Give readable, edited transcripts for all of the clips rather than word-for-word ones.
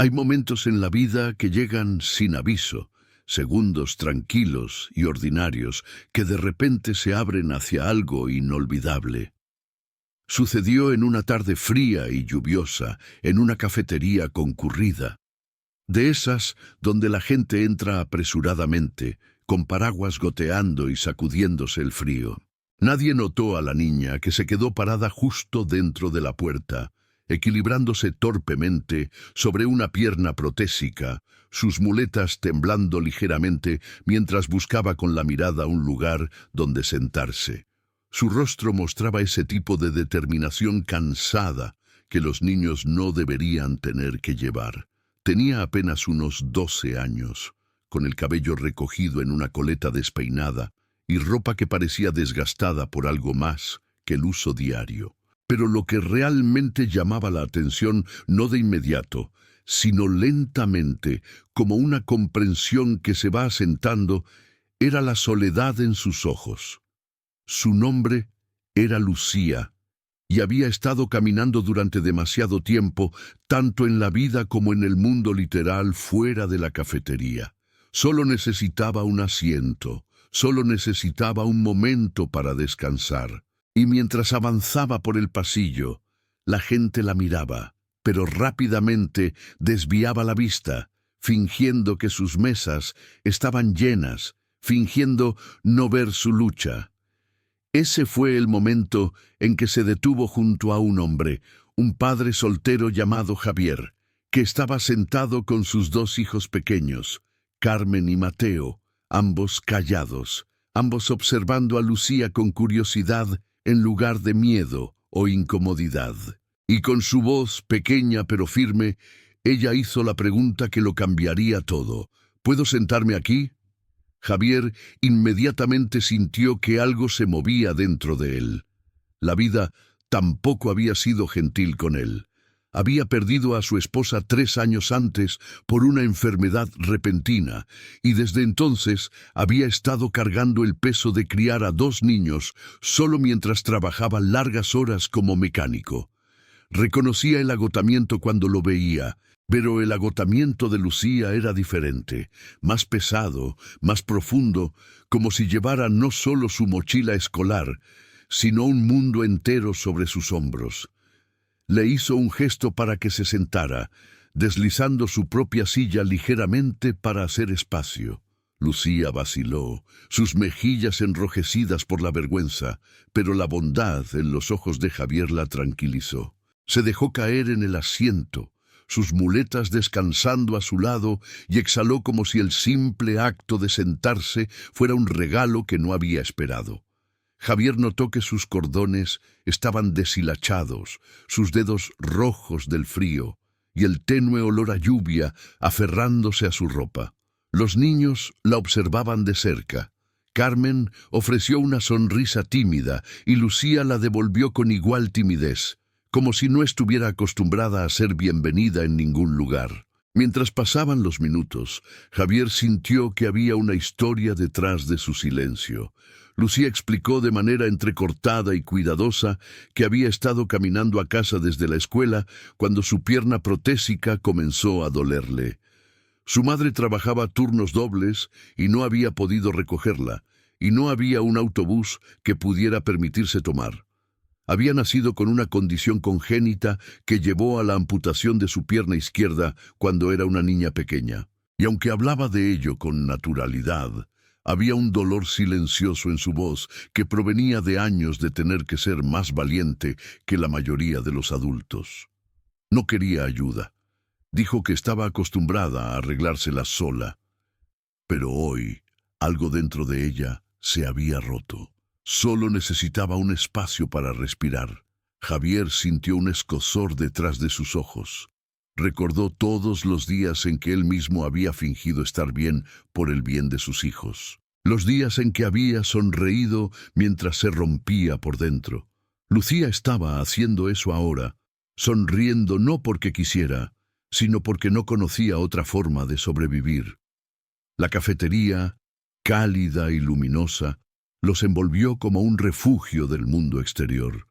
Hay momentos en la vida que llegan sin aviso, segundos tranquilos y ordinarios que de repente se abren hacia algo inolvidable. Sucedió en una tarde fría y lluviosa, en una cafetería concurrida. De esas donde la gente entra apresuradamente, con paraguas goteando y sacudiéndose el frío. Nadie notó a la niña que se quedó parada justo dentro de la puerta, equilibrándose torpemente sobre una pierna protésica, sus muletas temblando ligeramente mientras buscaba con la mirada un lugar donde sentarse. Su rostro mostraba ese tipo de determinación cansada que los niños no deberían tener que llevar. Tenía apenas unos 12 años, con el cabello recogido en una coleta despeinada y ropa que parecía desgastada por algo más que el uso diario. Pero lo que realmente llamaba la atención no de inmediato, sino lentamente, como una comprensión que se va asentando, era la soledad en sus ojos. Su nombre era Lucía, y había estado caminando durante demasiado tiempo, tanto en la vida como en el mundo literal fuera de la cafetería. Solo necesitaba un asiento, solo necesitaba un momento para descansar. Y mientras avanzaba por el pasillo, la gente la miraba, pero rápidamente desviaba la vista, fingiendo que sus mesas estaban llenas, fingiendo no ver su lucha. Ese fue el momento en que se detuvo junto a un hombre, un padre soltero llamado Javier, que estaba sentado con sus 2 hijos pequeños, Carmen y Mateo, ambos callados, ambos observando a Lucía con curiosidad en lugar de miedo o incomodidad. Y con su voz pequeña pero firme, ella hizo la pregunta que lo cambiaría todo. ¿Puedo sentarme aquí? Javier inmediatamente sintió que algo se movía dentro de él. La vida tampoco había sido gentil con él. Había perdido a su esposa 3 años antes por una enfermedad repentina y desde entonces había estado cargando el peso de criar a 2 niños solo mientras trabajaba largas horas como mecánico. Reconocía el agotamiento cuando lo veía, pero el agotamiento de Lucía era diferente, más pesado, más profundo, como si llevara no solo su mochila escolar, sino un mundo entero sobre sus hombros. Le hizo un gesto para que se sentara, deslizando su propia silla ligeramente para hacer espacio. Lucía vaciló, sus mejillas enrojecidas por la vergüenza, pero la bondad en los ojos de Javier la tranquilizó. Se dejó caer en el asiento, sus muletas descansando a su lado, y exhaló como si el simple acto de sentarse fuera un regalo que no había esperado. Javier notó que sus cordones estaban deshilachados, sus dedos rojos del frío, y el tenue olor a lluvia aferrándose a su ropa. Los niños la observaban de cerca. Carmen ofreció una sonrisa tímida y Lucía la devolvió con igual timidez, como si no estuviera acostumbrada a ser bienvenida en ningún lugar. Mientras pasaban los minutos, Javier sintió que había una historia detrás de su silencio. Lucía explicó de manera entrecortada y cuidadosa que había estado caminando a casa desde la escuela cuando su pierna protésica comenzó a dolerle. Su madre trabajaba turnos dobles y no había podido recogerla, y no había un autobús que pudiera permitirse tomar. Había nacido con una condición congénita que llevó a la amputación de su pierna izquierda cuando era una niña pequeña. Y aunque hablaba de ello con naturalidad, había un dolor silencioso en su voz que provenía de años de tener que ser más valiente que la mayoría de los adultos. No quería ayuda. Dijo que estaba acostumbrada a arreglársela sola. Pero hoy, algo dentro de ella se había roto. Solo necesitaba un espacio para respirar. Javier sintió un escozor detrás de sus ojos. Recordó todos los días en que él mismo había fingido estar bien por el bien de sus hijos. Los días en que había sonreído mientras se rompía por dentro. Lucía estaba haciendo eso ahora, sonriendo no porque quisiera, sino porque no conocía otra forma de sobrevivir. La cafetería, cálida y luminosa, los envolvió como un refugio del mundo exterior.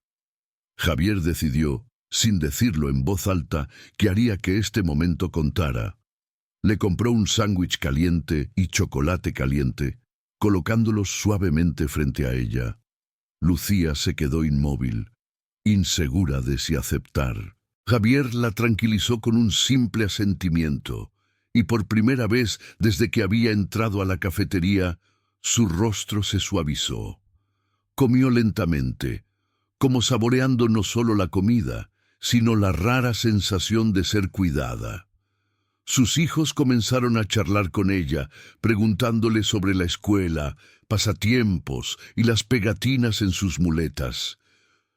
Javier decidió, sin decirlo en voz alta, que haría que este momento contara. Le compró un sándwich caliente y chocolate caliente, colocándolos suavemente frente a ella. Lucía se quedó inmóvil, insegura de si aceptar. Javier la tranquilizó con un simple asentimiento, y por primera vez desde que había entrado a la cafetería, su rostro se suavizó. Comió lentamente, como saboreando no solo la comida, sino la rara sensación de ser cuidada. Sus hijos comenzaron a charlar con ella, preguntándole sobre la escuela, pasatiempos y las pegatinas en sus muletas.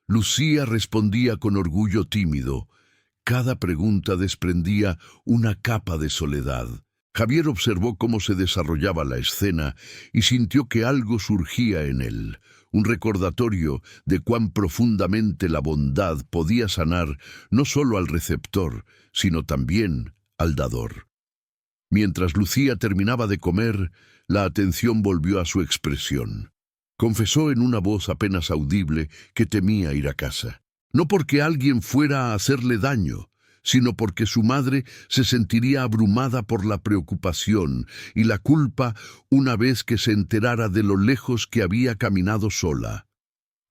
Lucía respondía con orgullo tímido. Cada pregunta desprendía una capa de soledad. Javier observó cómo se desarrollaba la escena y sintió que algo surgía en él, un recordatorio de cuán profundamente la bondad podía sanar no solo al receptor, sino también al dador. Mientras Lucía terminaba de comer, la atención volvió a su expresión. Confesó en una voz apenas audible que temía ir a casa. No porque alguien fuera a hacerle daño, sino porque su madre se sentiría abrumada por la preocupación y la culpa una vez que se enterara de lo lejos que había caminado sola.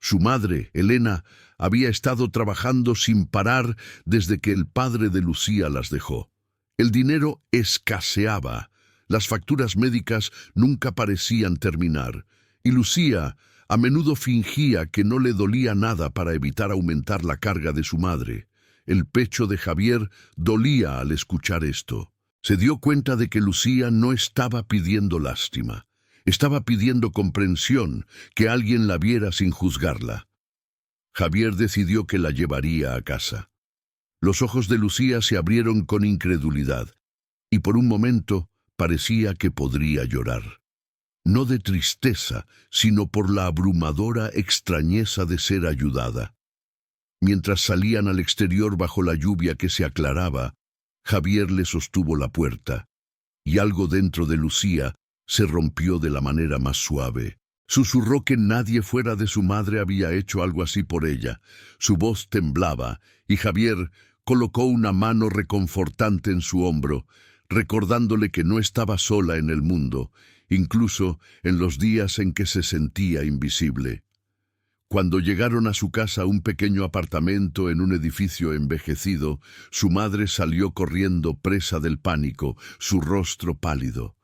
Su madre, Elena, había estado trabajando sin parar desde que el padre de Lucía las dejó. El dinero escaseaba, las facturas médicas nunca parecían terminar, y Lucía a menudo fingía que no le dolía nada para evitar aumentar la carga de su madre. El pecho de Javier dolía al escuchar esto. Se dio cuenta de que Lucía no estaba pidiendo lástima. Estaba pidiendo comprensión, que alguien la viera sin juzgarla. Javier decidió que la llevaría a casa. Los ojos de Lucía se abrieron con incredulidad, y por un momento parecía que podría llorar. No de tristeza, sino por la abrumadora extrañeza de ser ayudada. Mientras salían al exterior bajo la lluvia que se aclaraba, Javier le sostuvo la puerta, y algo dentro de Lucía se rompió de la manera más suave. Susurró que nadie fuera de su madre había hecho algo así por ella. Su voz temblaba, y Javier colocó una mano reconfortante en su hombro, recordándole que no estaba sola en el mundo, incluso en los días en que se sentía invisible. Cuando llegaron a su casa, un pequeño apartamento en un edificio envejecido, su madre salió corriendo presa del pánico, su rostro pálido.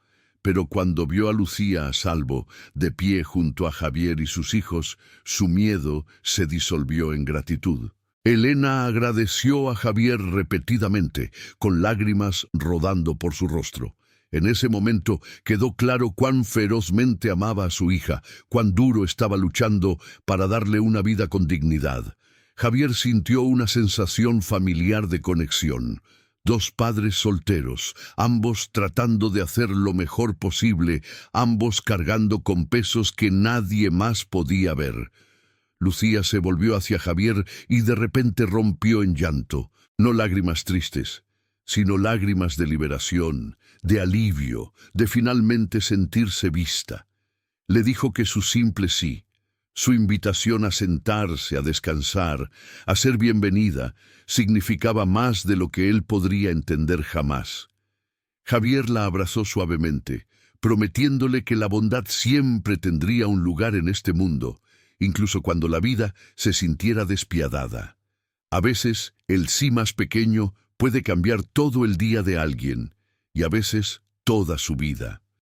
Pero cuando vio a Lucía a salvo, de pie junto a Javier y sus hijos, su miedo se disolvió en gratitud. Elena agradeció a Javier repetidamente, con lágrimas rodando por su rostro. En ese momento quedó claro cuán ferozmente amaba a su hija, cuán duro estaba luchando para darle una vida con dignidad. Javier sintió una sensación familiar de conexión. Dos padres solteros, ambos tratando de hacer lo mejor posible, ambos cargando con pesos que nadie más podía ver. Lucía se volvió hacia Javier y de repente rompió en llanto, no lágrimas tristes, sino lágrimas de liberación, de alivio, de finalmente sentirse vista. Le dijo que su simple sí, su invitación a sentarse, a descansar, a ser bienvenida, significaba más de lo que él podría entender jamás. Javier la abrazó suavemente, prometiéndole que la bondad siempre tendría un lugar en este mundo, incluso cuando la vida se sintiera despiadada. A veces, el sí más pequeño puede cambiar todo el día de alguien, y a veces toda su vida.